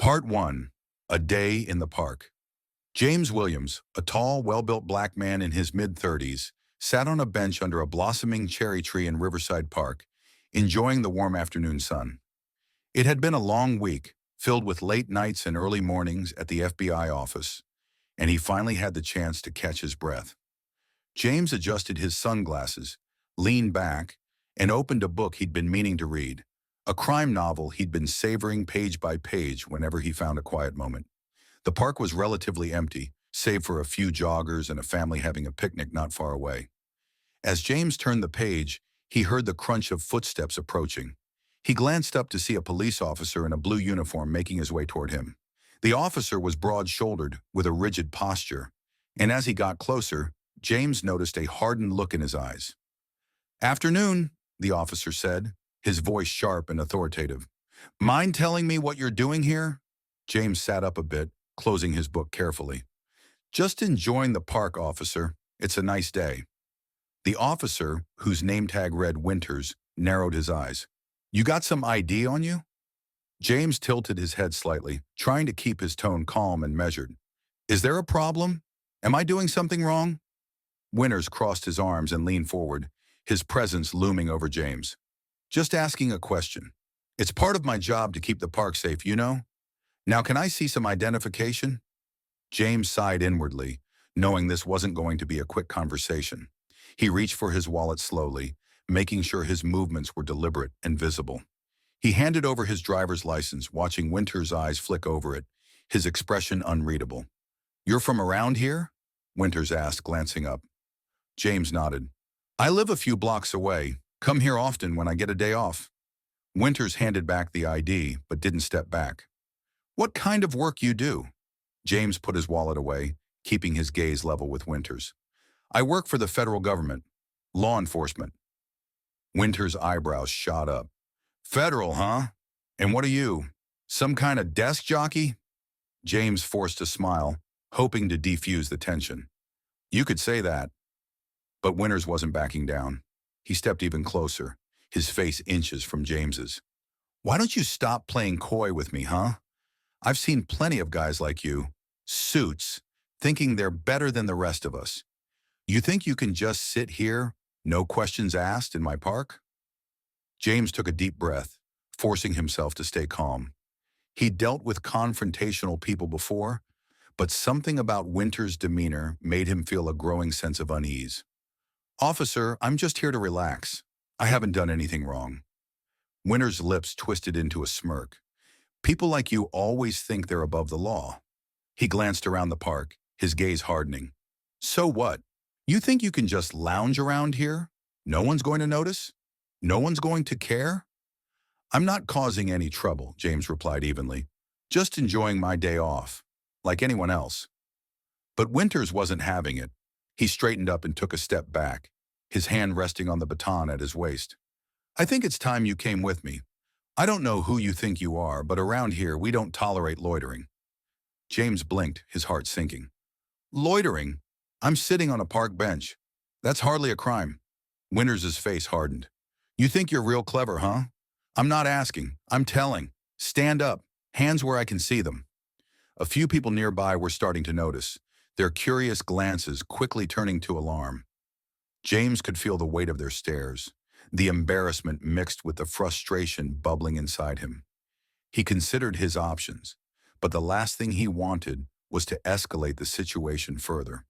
Part 1. A Day in the Park. James Williams, a tall, well-built black man in his mid-30s, sat on a bench under a blossoming cherry tree in Riverside Park, enjoying the warm afternoon sun. It had been a long week, filled with late nights and early mornings at the FBI office, and he finally had the chance to catch his breath. James adjusted his sunglasses, leaned back, and opened a book he'd been meaning to read, a crime novel he'd been savoring page by page whenever he found a quiet moment. The park was relatively empty, save for a few joggers and a family having a picnic not far away. As James turned the page, he heard the crunch of footsteps approaching. He glanced up to see a police officer in a blue uniform making his way toward him. The officer was broad-shouldered, with a rigid posture, and as he got closer, James noticed a hardened look in his eyes. "Afternoon," the officer said, his voice sharp and authoritative. "Mind telling me what you're doing here?" James sat up a bit, closing his book carefully. "Just enjoying the park, officer. It's a nice day." The officer, whose name tag read Winters, narrowed his eyes. "You got some ID on you?" James tilted his head slightly, trying to keep his tone calm and measured. "Is there a problem? Am I doing something wrong?" Winters crossed his arms and leaned forward, his presence looming over James. "Just asking a question. It's part of my job to keep the park safe, you know? Now can I see some identification?" James sighed inwardly, knowing this wasn't going to be a quick conversation. He reached for his wallet slowly, making sure his movements were deliberate and visible. He handed over his driver's license, watching Winters' eyes flick over it, his expression unreadable. "You're from around here?" Winters asked, glancing up. James nodded. "I live a few blocks away. Come here often when I get a day off." Winters handed back the ID, but didn't step back. "What kind of work you do?" James put his wallet away, keeping his gaze level with Winters. "I work for the federal government. Law enforcement." Winters' eyebrows shot up. "Federal, huh? And what are you? Some kind of desk jockey?" James forced a smile, hoping to defuse the tension. "You could say that." But Winters wasn't backing down. He stepped even closer, his face inches from James's. "Why don't you stop playing coy with me, huh? I've seen plenty of guys like you, suits, thinking they're better than the rest of us. You think you can just sit here, no questions asked, in my park?" James took a deep breath, forcing himself to stay calm. He'd dealt with confrontational people before, but something about Winters' demeanor made him feel a growing sense of unease. "Officer, I'm just here to relax. I haven't done anything wrong." Winters' lips twisted into a smirk. "People like you always think they're above the law." He glanced around the park, his gaze hardening. "So what? You think you can just lounge around here? No one's going to notice? No one's going to care?" "I'm not causing any trouble," James replied evenly. "Just enjoying my day off, like anyone else." But Winters wasn't having it. He straightened up and took a step back, his hand resting on the baton at his waist. "I think it's time you came with me. I don't know who you think you are, but around here we don't tolerate loitering." James blinked, his heart sinking. "Loitering? I'm sitting on a park bench. That's hardly a crime." Winters' face hardened. "You think you're real clever, huh? I'm not asking. I'm telling. Stand up. Hands where I can see them." A few people nearby were starting to notice, their curious glances quickly turning to alarm. James could feel the weight of their stares, the embarrassment mixed with the frustration bubbling inside him. He considered his options, but the last thing he wanted was to escalate the situation further.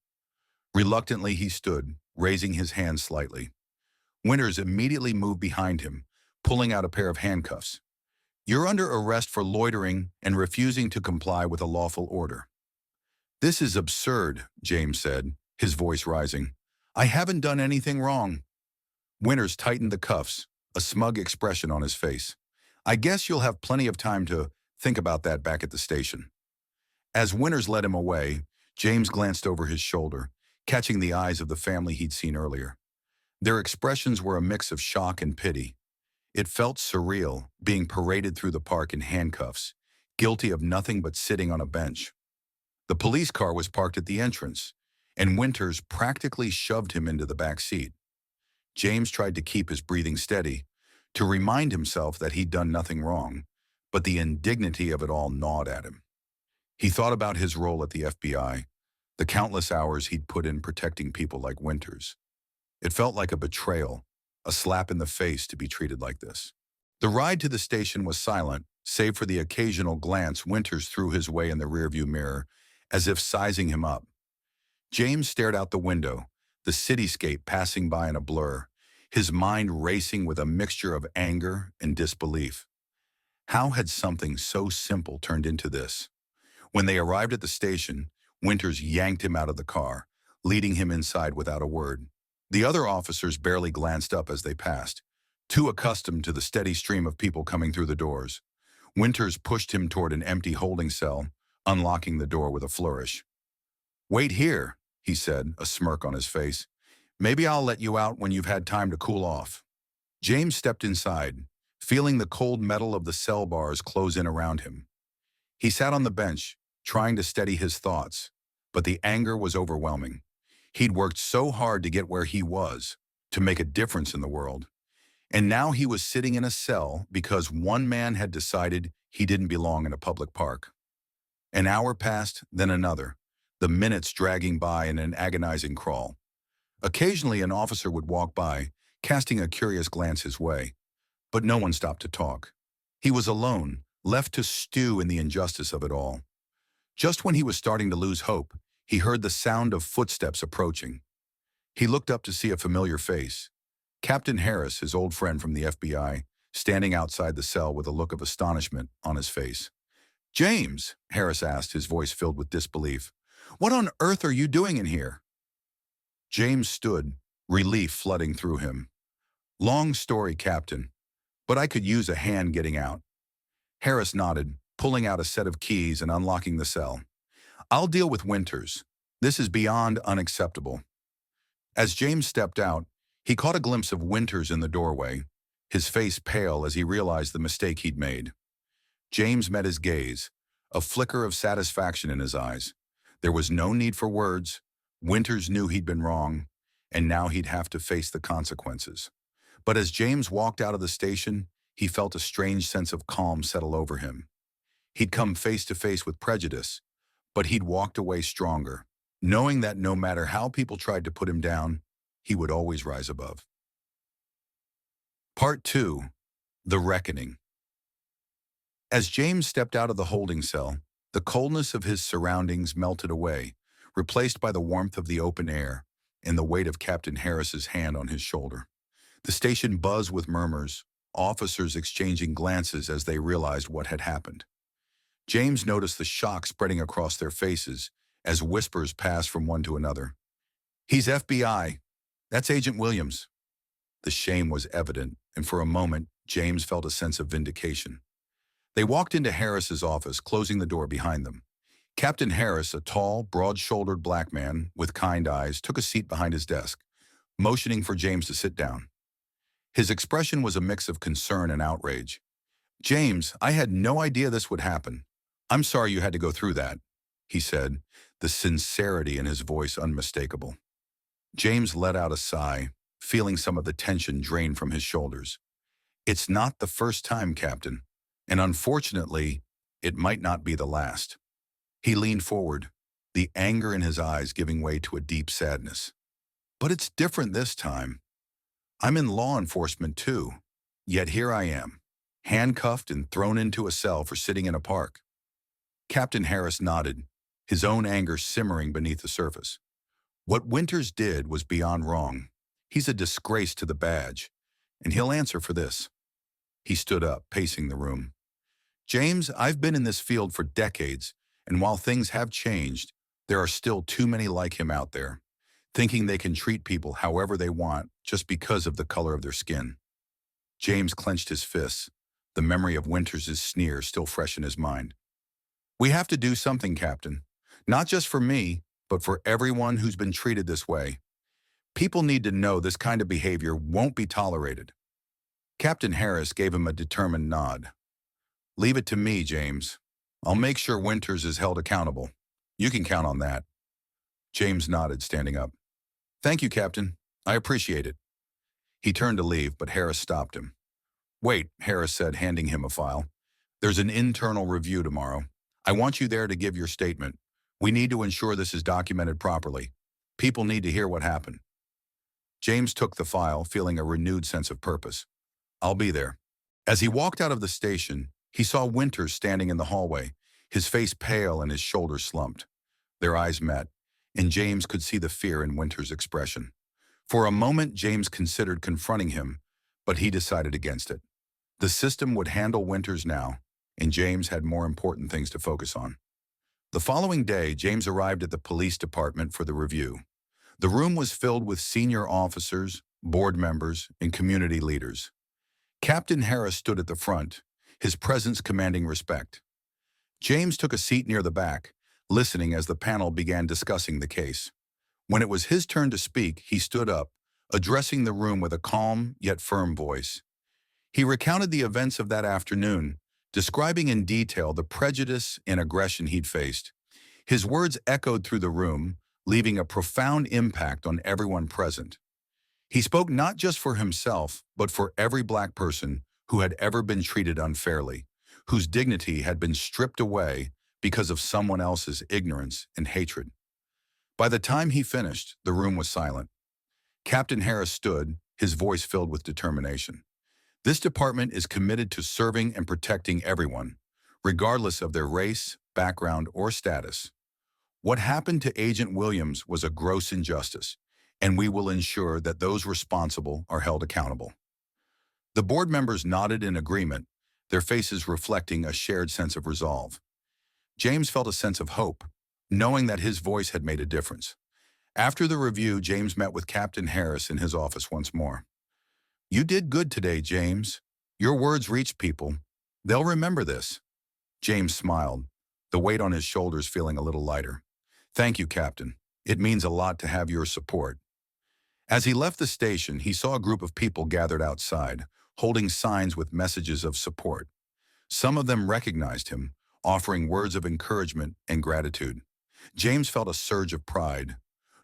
Reluctantly, he stood, raising his hand slightly. Winters immediately moved behind him, pulling out a pair of handcuffs. "You're under arrest for loitering and refusing to comply with a lawful order." "This is absurd," James said, his voice rising. "I haven't done anything wrong." Winters tightened the cuffs, a smug expression on his face. "I guess you'll have plenty of time to think about that back at the station." As Winters led him away, James glanced over his shoulder, catching the eyes of the family he'd seen earlier. Their expressions were a mix of shock and pity. It felt surreal, being paraded through the park in handcuffs, guilty of nothing but sitting on a bench. The police car was parked at the entrance, and Winters practically shoved him into the back seat. James tried to keep his breathing steady, to remind himself that he'd done nothing wrong, but the indignity of it all gnawed at him. He thought about his role at the FBI, the countless hours he'd put in protecting people like Winters. It felt like a betrayal, a slap in the face to be treated like this. The ride to the station was silent, save for the occasional glance Winters threw his way in the rearview mirror, as if sizing him up. James stared out the window, the cityscape passing by in a blur, his mind racing with a mixture of anger and disbelief. How had something so simple turned into this? When they arrived at the station, Winters yanked him out of the car, leading him inside without a word. The other officers barely glanced up as they passed, too accustomed to the steady stream of people coming through the doors. Winters pushed him toward an empty holding cell, unlocking the door with a flourish. "Wait here," he said, a smirk on his face. "Maybe I'll let you out when you've had time to cool off." James stepped inside, feeling the cold metal of the cell bars close in around him. He sat on the bench, trying to steady his thoughts, but the anger was overwhelming. He'd worked so hard to get where he was, to make a difference in the world. And now he was sitting in a cell because one man had decided he didn't belong in a public park. An hour passed, then another, the minutes dragging by in an agonizing crawl. Occasionally an officer would walk by, casting a curious glance his way, but no one stopped to talk. He was alone, left to stew in the injustice of it all. Just when he was starting to lose hope, he heard the sound of footsteps approaching. He looked up to see a familiar face. Captain Harris, his old friend from the FBI, standing outside the cell with a look of astonishment on his face. "James," Harris asked, his voice filled with disbelief, "what on earth are you doing in here?" James stood, relief flooding through him. "Long story, Captain, but I could use a hand getting out." Harris nodded, pulling out a set of keys and unlocking the cell. "I'll deal with Winters. This is beyond unacceptable." As James stepped out, he caught a glimpse of Winters in the doorway, his face pale as he realized the mistake he'd made. James met his gaze, a flicker of satisfaction in his eyes. There was no need for words. Winters knew he'd been wrong, and now he'd have to face the consequences. But as James walked out of the station, he felt a strange sense of calm settle over him. He'd come face to face with Prejudice, but he'd walked away stronger, knowing that no matter how people tried to put him down, he would always rise above. Part 2. The Reckoning. As James stepped out of the holding cell, the coldness of his surroundings melted away, replaced by the warmth of the open air and the weight of Captain Harris's hand on his shoulder. The station buzzed with murmurs, officers exchanging glances as they realized what had happened. James noticed the shock spreading across their faces as whispers passed from one to another. "He's FBI. That's Agent Williams." The shame was evident, and for a moment, James felt a sense of vindication. They walked into Harris's office, closing the door behind them. Captain Harris, a tall, broad-shouldered black man with kind eyes, took a seat behind his desk, motioning for James to sit down. His expression was a mix of concern and outrage. "James, I had no idea this would happen. I'm sorry you had to go through that," he said, the sincerity in his voice unmistakable. James let out a sigh, feeling some of the tension drain from his shoulders. "It's not the first time, Captain, and unfortunately, it might not be the last." He leaned forward, the anger in his eyes giving way to a deep sadness. "But it's different this time. I'm in law enforcement too, yet here I am, handcuffed and thrown into a cell for sitting in a park." Captain Harris nodded, his own anger simmering beneath the surface. "What Winters did was beyond wrong. He's a disgrace to the badge, and he'll answer for this." He stood up, pacing the room. "James, I've been in this field for decades, and while things have changed, there are still too many like him out there, thinking they can treat people however they want just because of the color of their skin." James clenched his fists, the memory of Winters' sneer still fresh in his mind. "We have to do something, Captain. Not just for me, but for everyone who's been treated this way. People need to know this kind of behavior won't be tolerated." Captain Harris gave him a determined nod. "Leave it to me, James. I'll make sure Winters is held accountable. You can count on that." James nodded, standing up. "Thank you, Captain. I appreciate it." He turned to leave, but Harris stopped him. "Wait," Harris said, handing him a file. There's an internal review tomorrow. I want you there to give your statement. We need to ensure this is documented properly. People need to hear what happened. James took the file, feeling a renewed sense of purpose. I'll be there. As he walked out of the station, he saw Winters standing in the hallway, his face pale and his shoulders slumped. Their eyes met, and James could see the fear in Winters' expression. For a moment, James considered confronting him, but he decided against it. The system would handle Winters now, and James had more important things to focus on. The following day, James arrived at the police department for the review. The room was filled with senior officers, board members, and community leaders. Captain Harris stood at the front, his presence commanding respect. James took a seat near the back, listening as the panel began discussing the case. When it was his turn to speak, he stood up, addressing the room with a calm yet firm voice. He recounted the events of that afternoon, describing in detail the prejudice and aggression he'd faced. His words echoed through the room, leaving a profound impact on everyone present. He spoke not just for himself, but for every Black person who had ever been treated unfairly, whose dignity had been stripped away because of someone else's ignorance and hatred. By the time he finished, the room was silent. Captain Harris stood, his voice filled with determination. This department is committed to serving and protecting everyone, regardless of their race, background, or status. What happened to Agent Williams was a gross injustice, and we will ensure that those responsible are held accountable. The board members nodded in agreement, their faces reflecting a shared sense of resolve. James felt a sense of hope, knowing that his voice had made a difference. After the review, James met with Captain Harris in his office once more. You did good today, James. Your words reached people. They'll remember this. James smiled, the weight on his shoulders feeling a little lighter. Thank you, Captain. It means a lot to have your support. As he left the station, he saw a group of people gathered outside, holding signs with messages of support. Some of them recognized him, offering words of encouragement and gratitude. James felt a surge of pride,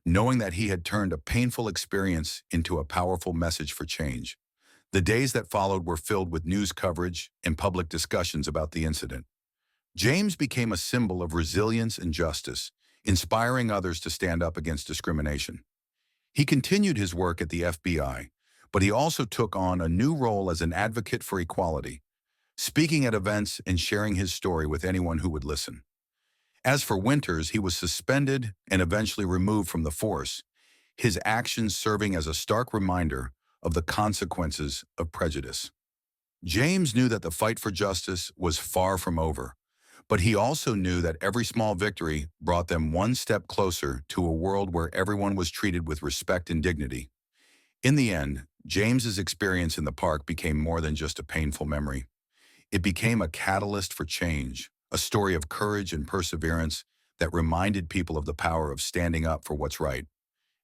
knowing that he had turned a painful experience into a powerful message for change. The days that followed were filled with news coverage and public discussions about the incident. James became a symbol of resilience and justice, inspiring others to stand up against discrimination. He continued his work at the FBI, but he also took on a new role as an advocate for equality, speaking at events and sharing his story with anyone who would listen. As for Winters, he was suspended and eventually removed from the force, his actions serving as a stark reminder of the consequences of prejudice. James knew that the fight for justice was far from over, but he also knew that every small victory brought them one step closer to a world where everyone was treated with respect and dignity. In the end, James's experience in the park became more than just a painful memory. It became a catalyst for change, a story of courage and perseverance that reminded people of the power of standing up for what's right.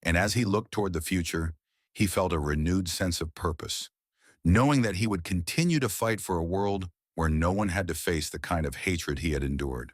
And as he looked toward the future, he felt a renewed sense of purpose, knowing that he would continue to fight for a world where no one had to face the kind of hatred he had endured.